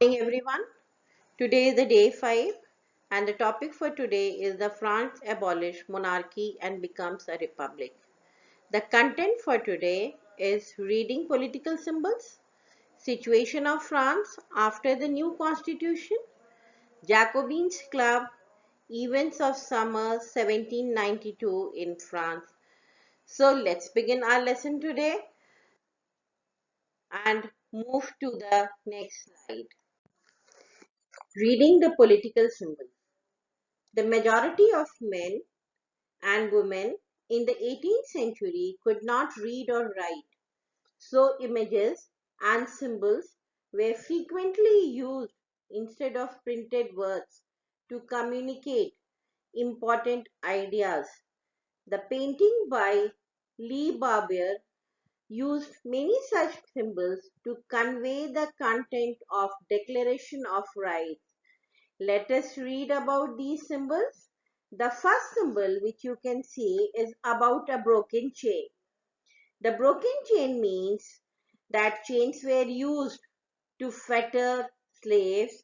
Morning everyone. Today is the day 5 and the topic for today is the France abolish monarchy and becomes a republic. The content for today is reading political symbols, situation of France after the new constitution, Jacobian Club, events of summer 1792 in France. So let's begin our lesson today and move to the next slide. Reading the political symbols. The majority of men and women in the 18th century could not read or write, so images and symbols were frequently used instead of printed words to communicate important ideas. The painting by Lee Barber used many such symbols to convey the content of Declaration of Rights. Let us read about these symbols. The first symbol which you can see is about a broken chain. The broken chain means that chains were used to fetter slaves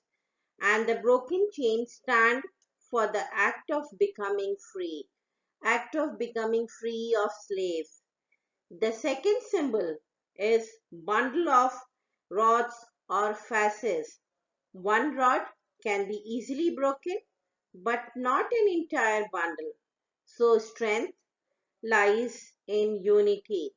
and the broken chain stand for the act of becoming free. Act of becoming free of slaves. The second symbol is bundle of rods or fasces. One rod can be easily broken, but not an entire bundle. So strength lies in unity.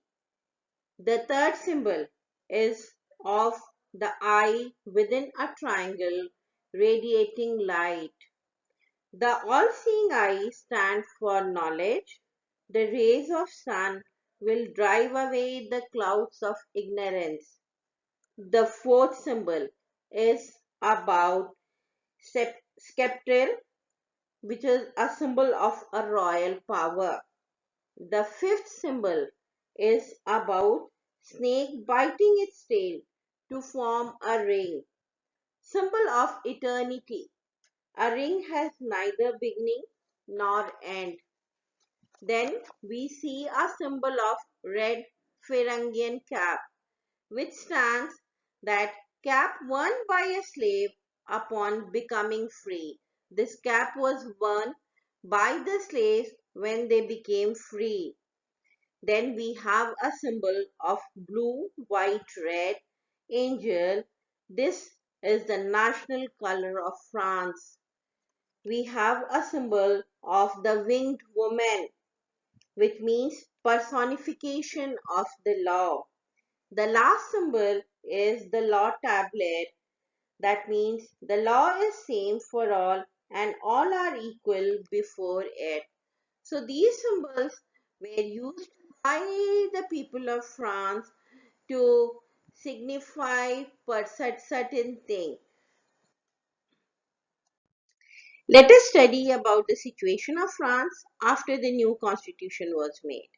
The third symbol is of the eye within a triangle radiating light. The all-seeing eye stands for knowledge. The rays of sun will drive away the clouds of ignorance. The fourth symbol is about scepter, which is a symbol of a royal power. The fifth symbol is about snake biting its tail to form a ring, symbol of eternity. A ring has neither beginning nor end. Then we see a symbol of red Phalangian cap, which stands that cap won by a slave upon becoming free. This cap was won by the slaves when they became free. Then we have a symbol of blue, white, red, angel. This is the national color of France. We have a symbol of the winged woman, which means personification of the law. The last symbol is the law tablet. That means the law is same for all and all are equal before it. So these symbols were used by the people of France to signify certain thing. Let us study about the situation of France after the new constitution was made.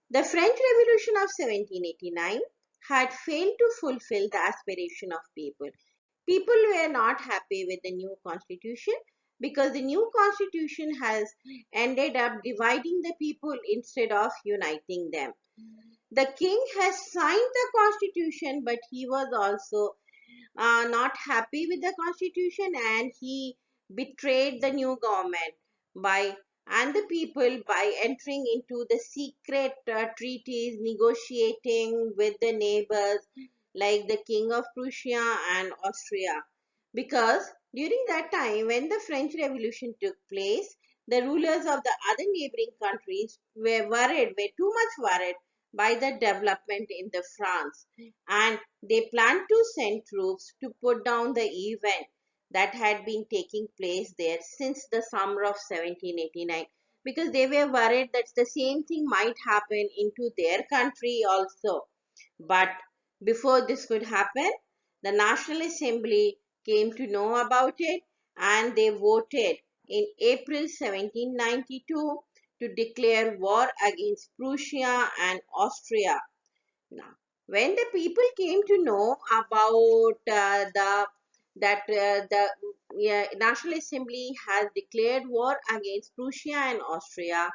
The French Revolution of 1789 had failed to fulfill the aspiration of people. People were not happy with the new constitution because the new constitution has ended up dividing the people instead of uniting them. The king has signed the constitution, but he was also not happy with the constitution and he betrayed the new government by and the people by entering into the secret treaties, negotiating with the neighbors like the king of Prussia and Austria. Because during that time when the French Revolution took place, the rulers of the other neighboring countries were too much worried by the development in the France, and they planned to send troops to put down the event that had been taking place there since the summer of 1789, because they were worried that the same thing might happen into their country also. But before this could happen, the National Assembly came to know about it and they voted in April 1792 to declare war against Prussia and Austria. Now, when the people came to know about the National Assembly has declared war against Prussia and Austria,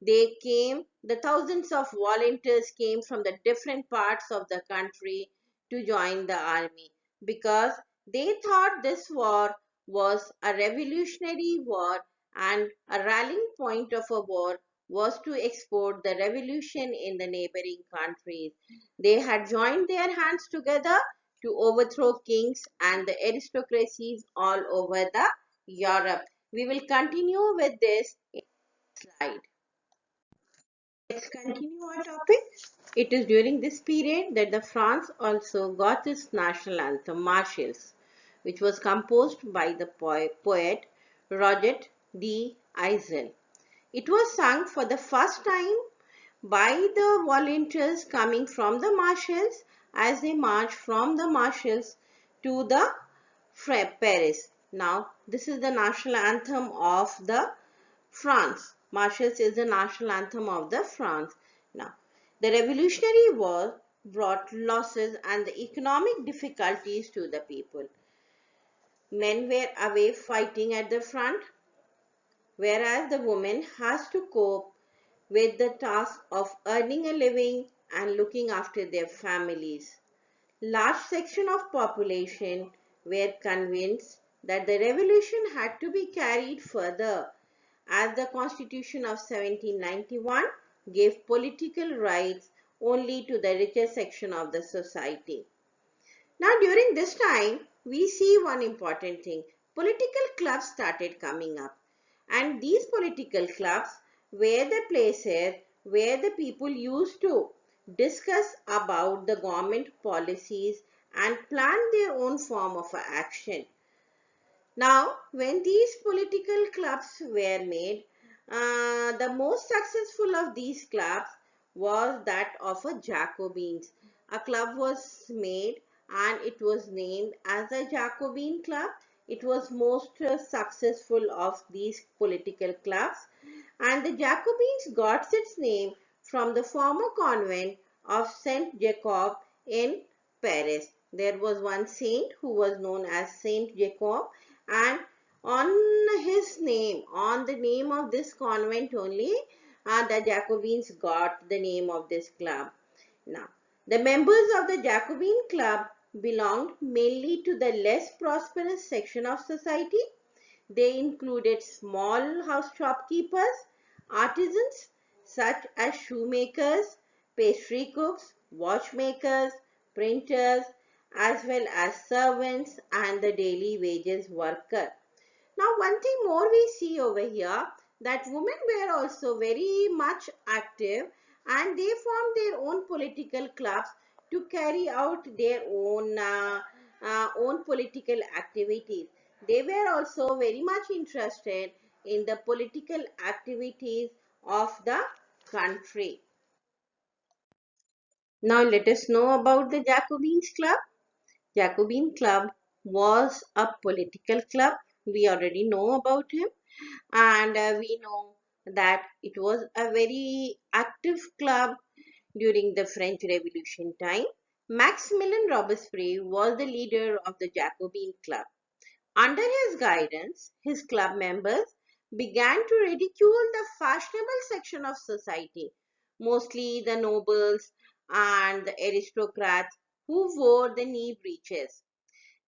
the thousands of volunteers came from the different parts of the country to join the army because They thought this war was a revolutionary war, and a rallying point of a war was to export the revolution in the neighboring countries. They had joined their hands together to overthrow kings and the aristocracies all over the Europe. We will continue with this slide. Let's continue our topic. It is during this period that the France also got its national anthem, Marshalls, which was composed by the poet Roger de Isel. It was sung for the first time by the volunteers coming from the Marshalls as they marched from the Marshalls to the Paris. Now, this is the national anthem of the France. Marshalls is the national anthem of the France. Now, the Revolutionary War brought losses and the economic difficulties to the people. Men were away fighting at the front, whereas the woman has to cope with the task of earning a living and looking after their families. Large section of population were convinced that the revolution had to be carried further, as the Constitution of 1791 gave political rights only to the richer section of the society. Now, during this time, we see one important thing. Political clubs started coming up. And these political clubs were the places where the people used to discuss about the government policies and plan their own form of action. Now, when these political clubs were made, the most successful of these clubs was that of a Jacobins. A club was made and it was named as a Jacobian Club. It was most successful of these political clubs, and the Jacobins got its name from the former convent of Saint Jacob in Paris. There was one saint who was known as Saint Jacob, and on his name, on the name of this convent only, the Jacobins got the name of this club. Now, the members of the Jacobin Club belonged mainly to the less prosperous section of society. They included small house shopkeepers, artisans such as shoemakers, pastry cooks, watchmakers, printers, as well as servants and the daily wages worker. Now, one thing more we see over here, that women were also very much active and they formed their own political clubs to carry out their own political activities. They were also very much interested in the political activities of the country. Now, let us know about the Jacobins Club. Jacobin Club was a political club. We already know about him, and we know that it was a very active club during the French Revolution time. Maximilien Robespierre was the leader of the Jacobin Club. Under his guidance, his club members began to ridicule the fashionable section of society, mostly the nobles and the aristocrats who wore the knee breeches.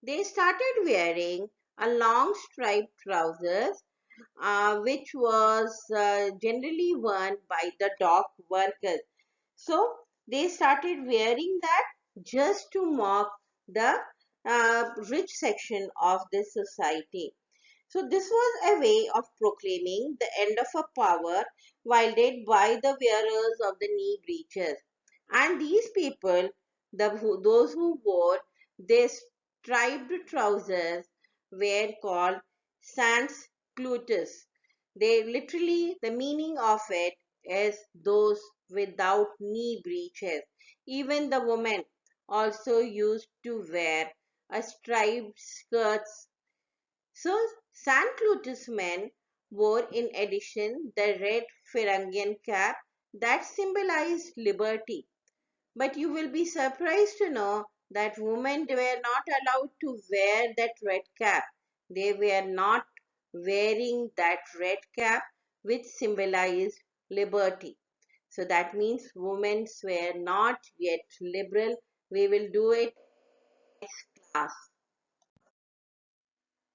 They started wearing a long striped trousers, which was generally worn by the dock workers. So they started wearing that just to mock the rich section of the society. So this was a way of proclaiming the end of a power wielded by the wearers of the knee breeches. And these people, those who wore these striped trousers, were called sans culottes. They literally, the meaning of it is those without knee breeches. Even the women also used to wear a striped skirts. So Saint men wore in addition the red Firangian cap that symbolized liberty. But you will be surprised to know that women were not allowed to wear that red cap. They were not wearing that red cap which symbolized liberty. So that means women were not yet liberal. We will do it next class.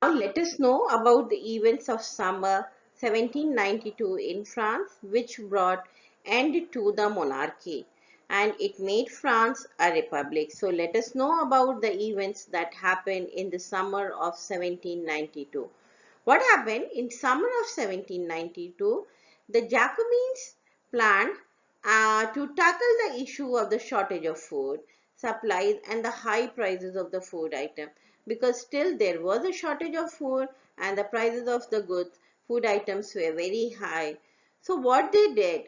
Now let us know about the events of summer 1792 in France, which brought end to the monarchy and it made France a republic. So let us know about the events that happened in the summer of 1792. What happened in summer of 1792? The Jacobins planned to tackle the issue of the shortage of food supplies and the high prices of the food item, because still there was a shortage of food and the prices of the goods, food items were very high. So what they did,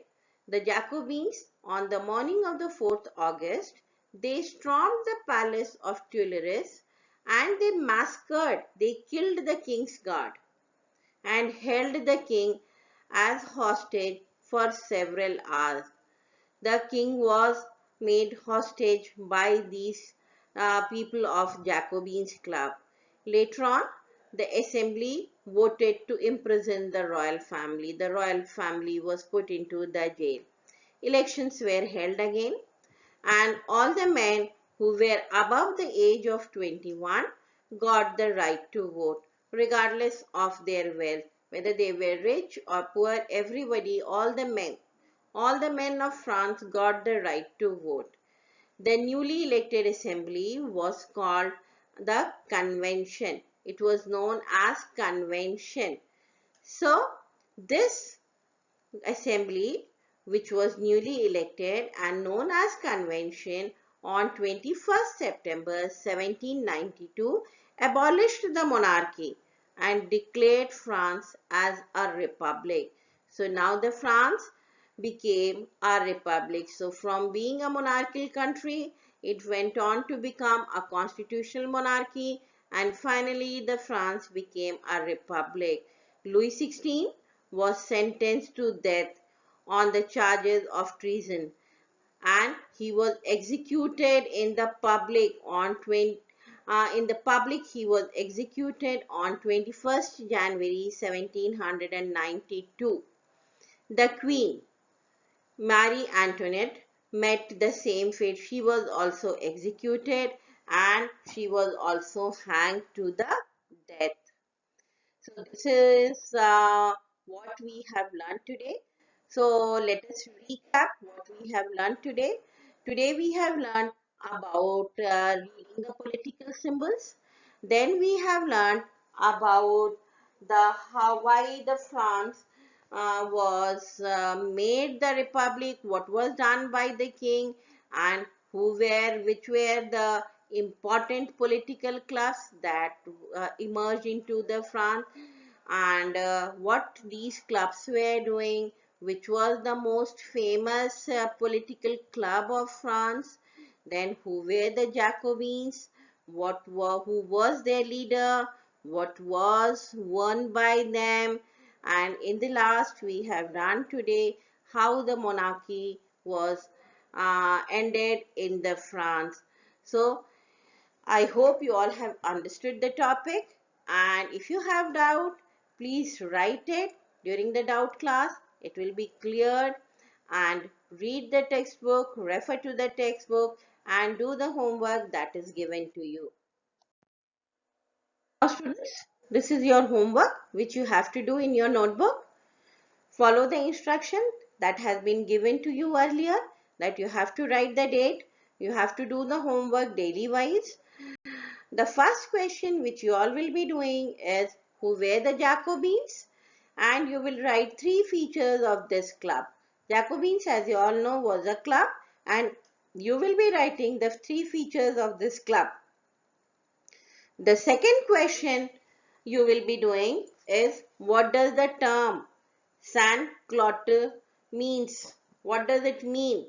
the Jacobins on the morning of the 4th August, they stormed the palace of Tuileries and they massacred, they killed the king's guard and held the king as hostage for several hours. The king was made hostage by these people of Jacobian Club. Later on, the assembly voted to imprison the royal family. The royal family was put into the jail. Elections were held again, and all the men who were above the age of 21 got the right to vote, regardless of their wealth, whether they were rich or poor. Everybody, all the men of France got the right to vote. The newly elected assembly was called the convention. It was known as convention. So this assembly, which was newly elected and known as convention, on 21st September 1792 abolished the monarchy and declared France as a republic. So now the France became a republic. So from being a monarchical country, it went on to become a constitutional monarchy, and finally the France became a republic. Louis XVI was sentenced to death on the charges of treason, and he was executed in the public on he was executed on 21st January 1792. The Queen Marie Antoinette met the same fate. She was also executed and she was also hanged to the death. So this is what we have learned today. So let us recap what we have learned today. Today we have learned about reading the political symbols. Then we have learned about the why the France was made the republic, what was done by the king, and which were the important political clubs that emerged into the France, and what these clubs were doing, which was the most famous political club of France, then who were the Jacobins, who was their leader, what was won by them, and in the last we have done today how the monarchy was ended in the France. So I hope you all have understood the topic, and if you have doubt, please write it during the doubt class. It will be cleared, and read the textbook, refer to the textbook, and do the homework that is given to you. Now students, this is your homework which you have to do in your notebook. Follow the instruction that has been given to you earlier, that you have to write the date, you have to do the homework daily wise. The first question which you all will be doing is who were the Jacobins, and you will write three features of this club. Jacobins, as you all know, was a club, and you will be writing the three features of this club. The second question you will be doing is what does the term sans clotte means? What does it mean?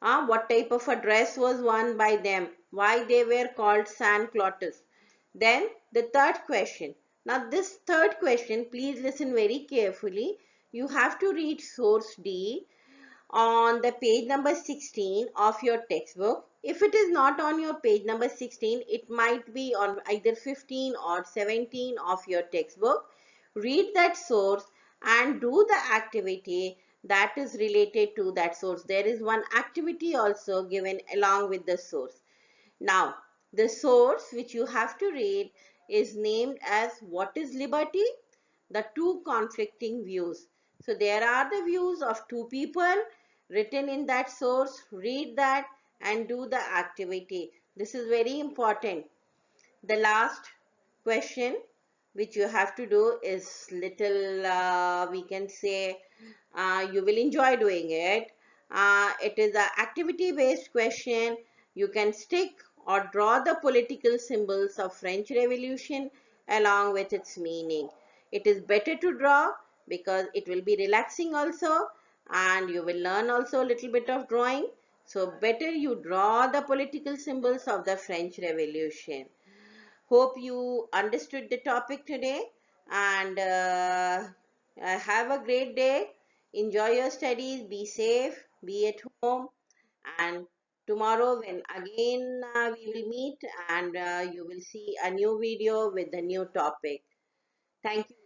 What type of a dress was worn by them? Why they were called sans clottes? Then the third question. Now this third question, please listen very carefully. You have to read source D on the page number 16 of your textbook. If it is not on your page number 16, it might be on either 15 or 17 of your textbook. Read that source and do the activity that is related to that source. There is one activity also given along with the source. Now, The source which you have to read is named as What is Liberty? The Two Conflicting Views. So there are the views of two people written in that source. Read that and do the activity. This is very important. The last question which you have to do is little, we can say, you will enjoy doing it. It is an activity based question. You can stick or draw the political symbols of French Revolution along with its meaning. It is better to draw because it will be relaxing also, and you will learn also a little bit of drawing. So better you draw the political symbols of the French Revolution. Hope you understood the topic today, and have a great day. Enjoy your studies. Be safe. Be at home. And tomorrow, when again we will meet, and you will see a new video with a new topic. Thank you.